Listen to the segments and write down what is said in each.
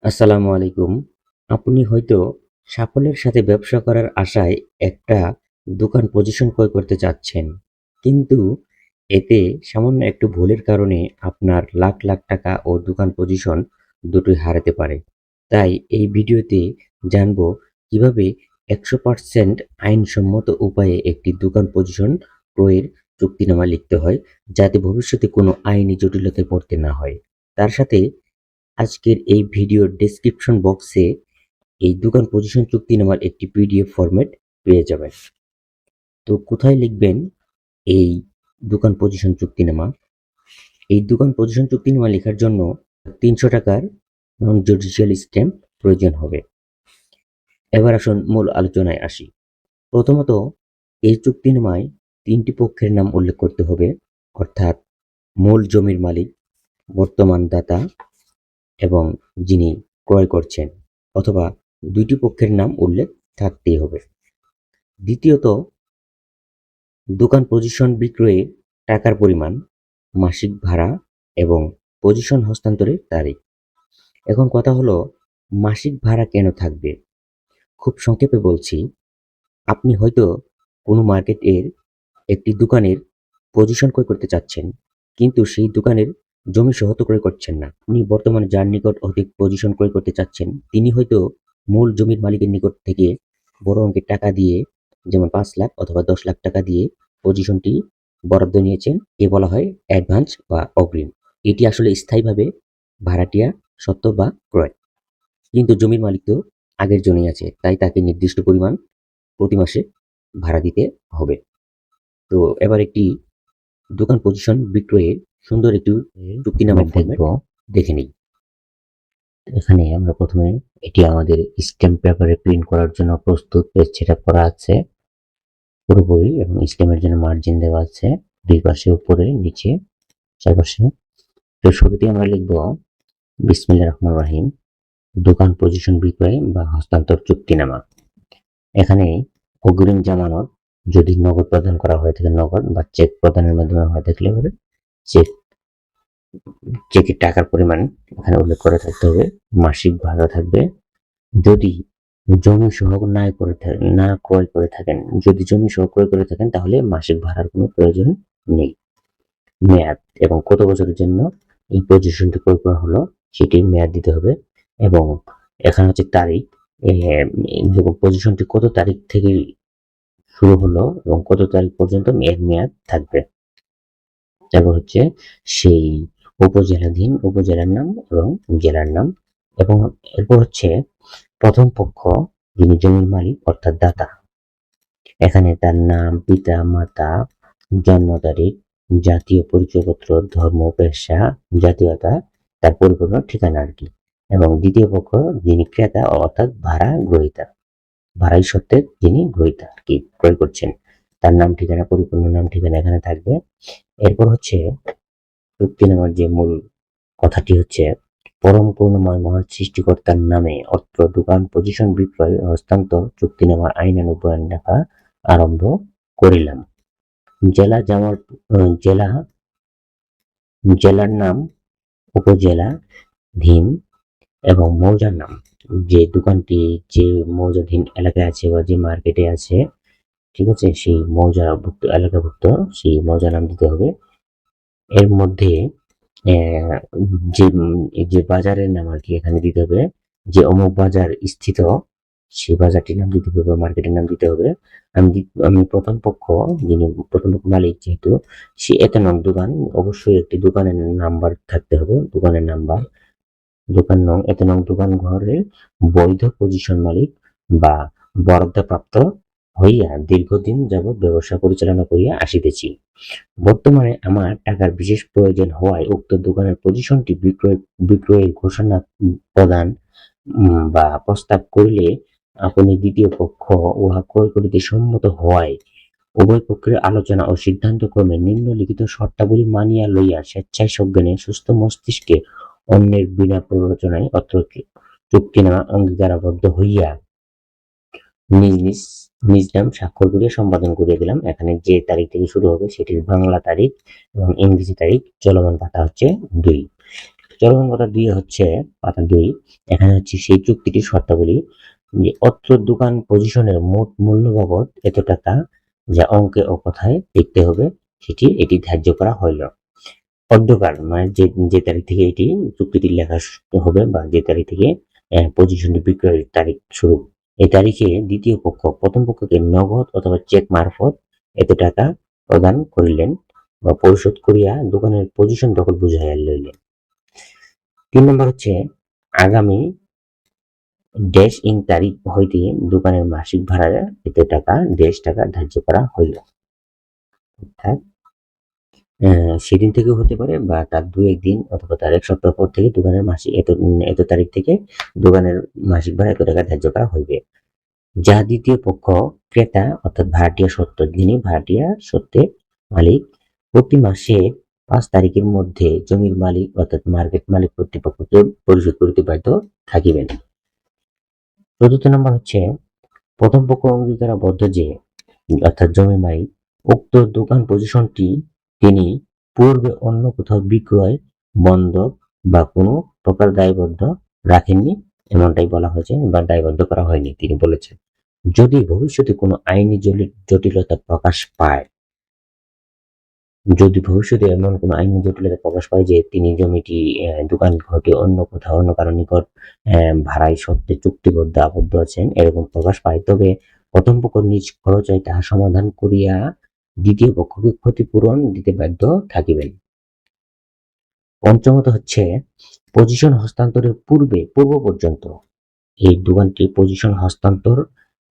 আসসালামু আলাইকুম। আপনি হয়তো সাফল্যের সাথে ব্যবসা করার আশায় একটা দোকান পজিশন ক্রয় করতে চাচ্ছেন। কিন্তু এতে সামান্য একটু ভুলের কারণে আপনার লাখ, লাখ টাকা ও দোকান পজিশন দুটোই হারাতে পারে। তাই এই ভিডিওতে জানবো কিভাবে ১০০% আইনসম্মত উপায়ে একটি দোকান পজিশন ক্রয়ের চুক্তিনামা লিখতে হয়, যাতে ভবিষ্যতে কোনো আইনি জটিলতায় পড়তে না হয়। তার সাথে আজকের এই ভিডিওর ডেসক্রিপশন বক্সে এই দোকান পজিশন চুক্তিনামার একটি পিডিএফ ফরম্যাট পেয়ে যাবেন। তো কোথায় লিখবেন এই দোকান পজিশন চুক্তিনামা? এই দোকান পজিশন চুক্তিনামা লেখার জন্য ৩০০ টাকার নন জুডিশিয়াল স্ট্যাম্প প্রয়োজন হবে। এবার আসুন মূল আলোচনায় আসি। প্রথমত, এই চুক্তিনামায় ৩টি পক্ষের নাম উল্লেখ করতে হবে, অর্থাৎ মূল জমির মালিক, বর্তমান দাতা এবং যিনি ক্রয় করছেন, অথবা ২টি পক্ষের নাম উল্লেখ থাকতেই হবে। দ্বিতীয়ত, দোকান পজিশন বিক্রয়ে টাকার পরিমাণ, মাসিক ভাড়া এবং পজিশন হস্তান্তরের তারিখ। এখন কথা হলো, মাসিক ভাড়া কেন থাকবে? খুব সংক্ষেপে বলছি, আপনি হয়তো কোনো মার্কেটের একটি দোকানের পজিশন ক্রয় করতে চাচ্ছেন, কিন্তু সেই দোকানের জমি সহ তো ক্রয় করছেন না। আপনি বর্তমানে যার নিকট অধিক পজিশন ক্রয় করতে চাচ্ছেন, তিনি হয়তো মূল জমির মালিকের নিকট থেকে বড় অঙ্কের টাকা দিয়ে, যেমন ৫ লাখ অথবা ১০ লাখ টাকা দিয়ে পজিশনটি বরাদ্দ নিয়েছেন। এ বলা হয় অ্যাডভান্স বা অগ্রিম। এটি আসলে স্থায়ীভাবে ভাড়াটিয়া সত্ত্ব বা ক্রয়। কিন্তু জমির মালিক তো আগের জন্যই আছে, তাই তাকে নির্দিষ্ট পরিমাণ প্রতি মাসে ভাড়া দিতে হবে। তো এবার একটি দোকান পজিশন বিক্রয়ের সুন্দর একটি চুক্তিনামা ফরম্যাট দেখে নিই। এখানে আমরা প্রথমে এটি আমাদের স্ট্যাম্প পেপারে প্রিন্ট করার জন্য প্রস্তুত, পেজ সেটআপ করা আছে পুরোপুরি এবং স্ট্যাম্পের জন্য মার্জিন দেওয়া আছে দুই পাশে, উপরে নিচে চারপাশে। তো শুরুতে আমরা লিখব বিসমিল্লাহির রহমানির রহিম, দোকান পজিশন বিক্রয় বা হস্তান্তর চুক্তিনামা। এখানে অগ্রিম জামানত যদি নগদ প্রদান করা হয়ে থাকে নগদ, বা চেক প্রদানের মাধ্যমে হয়ে থাকলে চেক চেকের টাকার পরিমাণ এখানে উল্লেখ করে থাকতে হবে। মাসিক ভাড়া থাকবে। যদি জমি সহ না ক্রয় করে থাকেন, যদি জমি সহ ক্রয় করে থাকেন, তাহলে মাসিক ভাড়ার কোনো প্রয়োজন নেই। মেয়াদ এবং কত বছরের জন্য এই পজিশনটি ক্রয় করা হলো সেটির মেয়াদ দিতে হবে। এবং এখানে হচ্ছে তারিখ, পজিশনটি কত তারিখ থেকে শুরু হলো এবং কত তারিখ পর্যন্ত এর মেয়াদ থাকবে। তারপর হচ্ছে সেই উপজেলাধীন উপজেলার নাম এবং জেলার নাম। এবং এরপর হচ্ছে প্রথম পক্ষ যিনি জমির মালিক অর্থাৎ দাতা, এখানে তার নাম, পিতা মাতা, জন্ম তারিখ, জাতীয় পরিচয়পত্র, ধর্ম, পেশা, জাতীয়তা, তার পরিপূর্ণ ঠিকানা আর কি। এবং দ্বিতীয় পক্ষ যিনি ক্রেতা অর্থাৎ ভাড়া গ্রহীতা, ভাড়াই সত্ত্বের যিনি গ্রহীতা আর কি, ক্রয় করছেন, তার নাম ঠিকানা, পরিপূর্ণ নাম ঠিকানা এখানে থাকবে। এরপর হচ্ছে চুক্তিনামার যে মূল কথাটি হচ্ছে, পরম করুণাময় মহান সৃষ্টিকর্তার নামে অত্র দোকান পজিশন বিক্রয় হস্তান্তর চুক্তিনামার আইনানুগ বয়ান লেখা আরম্ভ করিলাম। জেলা জামার জেলা জেলার নাম, উপজেলা ধীন এবং মৌজার নাম, যে দোকানটি যে মৌজাধীন এলাকায় আছে বা যে মার্কেটে আছে, ঠিক আছে, সেই মৌজাভুক্ত এলাকাভুক্ত সেই মৌজা নাম দিতে হবে। এর মধ্যে যে যে বাজারের নাম আর কি এখানে দিতে হবে, যে অমুক বাজার স্থিত সেই বাজারটির নাম দিতে হবে বা মার্কেটের নাম দিতে হবে। আমি প্রথম পক্ষ, যিনি প্রথম পক্ষ মালিক যেহেতু, সে এত নং দোকান, অবশ্যই একটি দোকানের নাম্বার থাকতে হবে, দোকানের নাম্বার, দোকান নং এত নং দোকান ঘরের বৈধ পজিশন মালিক বা বরাদ্দপ্রাপ্ত হইয়া দীর্ঘদিন যাবৎ ব্যবসা পরিচালনা করিয়া আসিতেছি। বর্তমানে আমার টাকার বিশেষ প্রয়োজন হওয়ায় উক্ত দোকানের পজিশনটি বিক্রয়ের ঘোষণা প্রদান বা প্রস্তাব করিলে আপনি দ্বিতীয় পক্ষ উহা ক্রয় করিতে সম্মত হওয়ায় উভয় পক্ষের আলোচনা ও সিদ্ধান্ত ক্রমে নিম্নলিখিত শর্তাবলী মানিয়া লইয়া স্বেচ্ছায় সজ্ঞানে সুস্থ মস্তিষ্কে অন্যের বিনা প্ররোচনায় অত্র চুক্তিনামা অঙ্গীকারাবদ্ধ হইয়া নিজ নিজ নিজ নাম স্বাক্ষর করিয়া সম্পাদন করিয়া দিলাম। এখানে যে তারিখ থেকে শুরু হবে সেটির বাংলা তারিখ এবং ইংরেজি তারিখ, চলমান পাতা হচ্ছে 2। চলমান পাতা 2 হচ্ছে পাতা 2, এখানে হচ্ছে সেই চুক্তিটির শর্তাবলী যে অত্র দোকান পজিশনের মোট মূল্য বাবদ এত টাকা, যা অঙ্কে ও কথায় লিখতে হবে এটি ধার্য করা হইল। অর্ধকাল মানে যে তারিখ থেকে এটি চুক্তিটি লেখা হবে বা যে তারিখ থেকে পজিশনটি বিক্রয়ের তারিখ শুরু, এই তারিখে দ্বিতীয় পক্ষ প্রথম পক্ষকে নগদ অথবা চেক মারফত এত টাকা প্রদান করিলেন বা পরিশোধ করিয়া দোকানের পজিশন দখল বুঝাইয়া লইলেন। 3 নম্বর হচ্ছে আগামী ড্যাশ ইন তারিখ হইতে দোকানের মাসিক ভাড়া এত টাকা ড্যাশ টাকা ধার্য করা হইল। অর্থাৎ সেদিন থেকেও হতে পারে বা তার 2-1 দিন অথবা তার 1 সপ্তাহ পর থেকে দোকানের মাসিক এত তারিখ থেকে দোকানের মাসিক ভাড়া এত টাকা ধার্য করা হইবে। যা দ্বিতীয় পক্ষ ক্রেতা অর্থাৎ ভাড়াটিয়া সত্ত্ব, যিনি ভাড়াটিয়া সত্ত্বের মালিক প্রতি মাসের 5 তারিখের মধ্যে জমির মালিক অর্থাৎ মার্কেট মালিক কর্তৃপক্ষকে পরিশোধ করিতে বাধ্য থাকিবেন। 4th নম্বর হচ্ছে প্রথম পক্ষ অঙ্গীকারাবদ্ধ যে অর্থাৎ জমির মালিক উক্ত দোকান পজিশনটি তিনি পূর্বে অন্য কোথাও বিক্রয়, বন্ধক বা কোনো প্রকার দায়বদ্ধ রাখেননি, এমনটাই বলা হয়েছে বা দায়বদ্ধ করা হয়নি তিনি বলেছেন। যদি ভবিষ্যতে কোনো আইনি জটিলতা প্রকাশ পায়, যদি ভবিষ্যতে এমন কোনো আইনি জটিলতা প্রকাশ পায় যে তিনি জমিটি দোকান ঘরটি অন্য কোথাও অন্য কারো নিকট ভাড়ায় সত্ত্বে চুক্তিবদ্ধ আবদ্ধ আছেন এরকম প্রকাশ পায়, তবে প্রথম পক্ষ নিজ খরচায় তাহা সমাধান করিয়া দ্বিতীয় পক্ষকে ক্ষতিপূরণ দিতে বাধ্য থাকিবেন। পঞ্চমত হচ্ছে পজিশন হস্তান্তরের পূর্ব পর্যন্ত এই দোকানটি পজিশন হস্তান্তর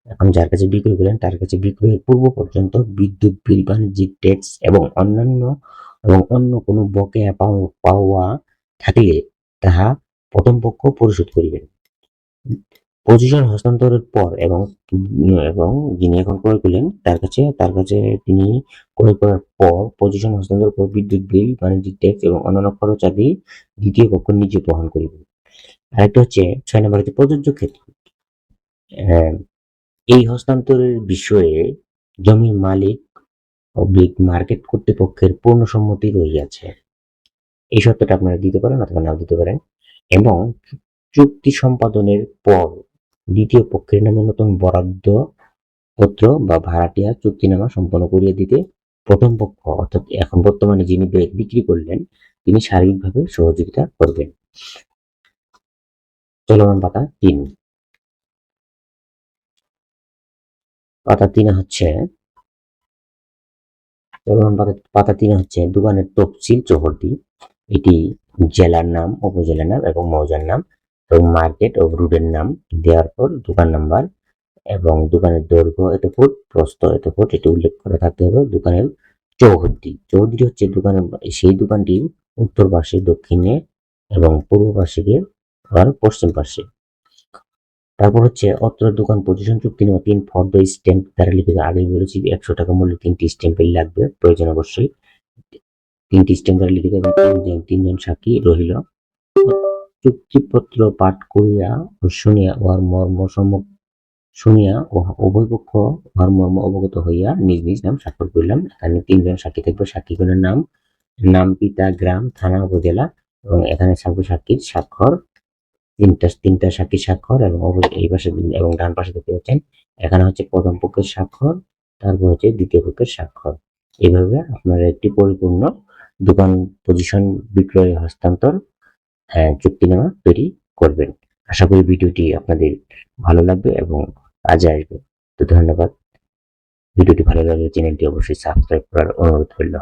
এখন যার কাছে বিক্রি করলেন তার কাছে বিক্রয়ের পূর্ব পর্যন্ত বিদ্যুৎ বিল, বাণিজ্যিক ট্যাক্স এবং অন্য কোনো বকেয়া পাওয়া থাকলে তাহা প্রথম পক্ষ পরিশোধ করিবেন। পজিশন হস্তান্তরের পর এবং যিনি এখন ক্রয় করলেন তার কাছে তিনি ক্রয় করার পর পজিশন হস্তান্তরের পর বিদ্যুৎ বিল, বাণিজ্যিক ট্যাক্স এবং অন্যান্য খরচাদি দ্বিতীয় পক্ষ নিজে বহন করিবেন। আরেকটা হচ্ছে 6 নম্বর হচ্ছে প্রযোজ্য ক্ষেত্র। এই হস্তান্তরের বিষয়ে জমির মালিক মার্কেট কর্তৃপক্ষের পূর্ণ সম্মতি রহিয়াছে। এই শর্তটা আপনারা দিতে পারেন অথবা নাও দিতে পারেন। এবং চুক্তি সম্পাদনের পর দ্বিতীয় পক্ষের নামে নতুন বরাদ্দ পত্র বা ভাড়াটিয়া চুক্তিনামা সম্পন্ন করিয়ে দিতে প্রথম পক্ষ অর্থাৎ এখন বর্তমানে যিনি বিক্রি করলেন তিনি শারীরিকভাবে সহযোগিতা করবেন। চলমান পাতা 3। পাতা 3 হচ্ছে দোকানের তফসিল চৌহদ্দি। এটি জেলার নাম, উপজেলার নাম এবং মৌজার নাম এবং মার্কেট ও রুটের নাম দেওয়ার পর দোকান নাম্বার এবং দোকানের দৈর্ঘ্য এত ফুট, প্রস্থ এত ফুট এটি উল্লেখ করা থাকতে হবে। দোকানের চৌহদ্দি হচ্ছে সেই দোকানটি উত্তর পাশে, দক্ষিণে এবং পূর্ব পাশে আর পশ্চিম পাশে। তারপর হচ্ছে অত্র দোকান পজিশন চুক্তিনামা 3 ফর্দ স্ট্যাম্প দ্বারা লিখিত। আগেই বলেছি 100 টাকা মূল্যের 3টি স্ট্যাম্পের লাগবে প্রয়োজন অবশ্যই। 3টি স্ট্যাম্প দ্বারা লিখিত এবং 3জন সাক্ষী রহিল। চুক্তিপত্র পাঠ করিয়া ও শুনিয়া উভয় পক্ষ উহার মর্ম অবগত হইয়া নিজ নিজ নাম স্বাক্ষর করিলাম। এখানে 3জন সাক্ষী থাকবে। সাক্ষীগণের নাম, পিতা, গ্রাম, থানা, উপজেলা এবং এখানে সাক্ষীর স্বাক্ষর, তিনটা সাক্ষীর স্বাক্ষর এবং এই পাশে এবং ডান পাশে দেখতে পাচ্ছেন এখানে হচ্ছে প্রথম পক্ষের স্বাক্ষর, তারপর হচ্ছে দ্বিতীয় পক্ষের স্বাক্ষর। এইভাবে আপনারা একটি পরিপূর্ণ দোকান পজিশন বিক্রয় হস্তান্তর চুক্তিনামা তৈরি করবেন। আশা করি ভিডিওটি আপনাদের ভালো লাগবে এবং কাজে আসবে। তো ধন্যবাদ। ভিডিওটি ভালো লাগলে চ্যানেলটি অবশ্যই সাবস্ক্রাইব করার অনুরোধ রইল।